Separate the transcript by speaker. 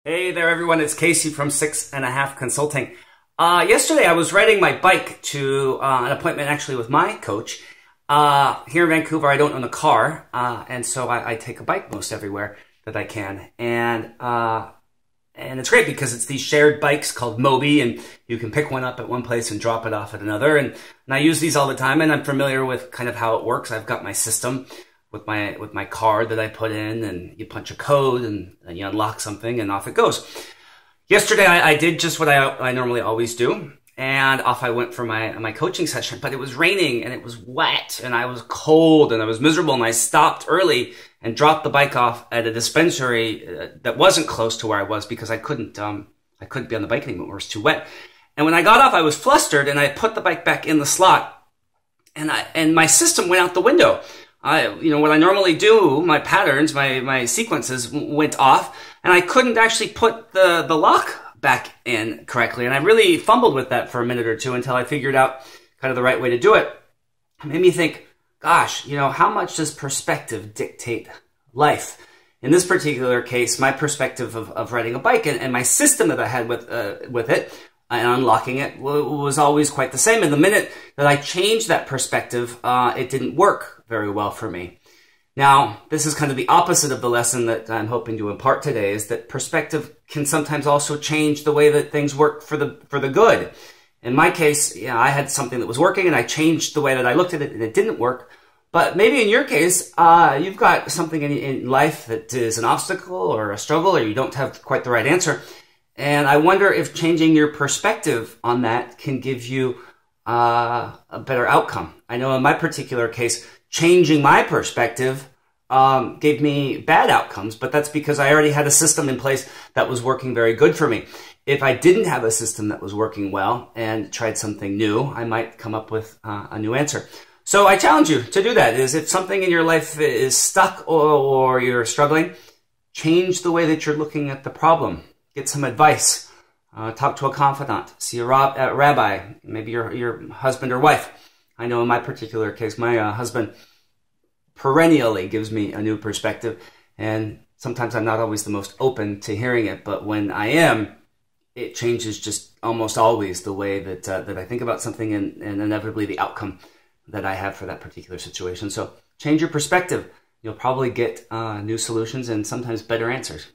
Speaker 1: Hey there, everyone. It's Casey from 6 1/2 Consulting. Yesterday, I was riding my bike to an appointment actually with my coach. Here in Vancouver, I don't own a car, and so I take a bike most everywhere that I can. And it's great because it's these shared bikes called Mobi, and you can pick one up at one place and drop it off at another. And I use these all the time, and I'm familiar with kind of how it works. I've got my system with my card that I put in, and you punch a code and you unlock something and off it goes. Yesterday I did just what I normally always do, and off I went for my coaching session, but it was raining and it was wet and I was cold and I was miserable, and I stopped early and dropped the bike off at a dispensary that wasn't close to where I was because I couldn't be on the bike anymore. It was too wet. And when I got off, I was flustered, and I put the bike back in the slot, and my system went out the window. What I normally do, my patterns, my sequences went off, and I couldn't actually put the lock back in correctly. And I really fumbled with that for a minute or two until I figured out kind of the right way to do it. It made me think, gosh, how much does perspective dictate life? In this particular case, my perspective of riding a bike and my system that I had with it and unlocking it was always quite the same. And the minute that I changed that perspective, it didn't work very well for me. Now, this is kind of the opposite of the lesson that I'm hoping to impart today, is that perspective can sometimes also change the way that things work for the good. In my case, I had something that was working, and I changed the way that I looked at it, and it didn't work. But maybe in your case, you've got something in life that is an obstacle or a struggle, or you don't have quite the right answer. And I wonder if changing your perspective on that can give you a better outcome. I know in my particular case, changing my perspective gave me bad outcomes, but that's because I already had a system in place that was working very good for me. If I didn't have a system that was working well and tried something new, I might come up with a new answer. So I challenge you to do that. Is if something in your life is stuck or you're struggling, change the way that you're looking at the problem. Get some advice. Talk to a confidant. See a rabbi, maybe your husband or wife. I know in my particular case, my husband perennially gives me a new perspective, and sometimes I'm not always the most open to hearing it, but when I am, it changes just almost always the way that I think about something and inevitably the outcome that I have for that particular situation. So change your perspective. You'll probably get new solutions and sometimes better answers.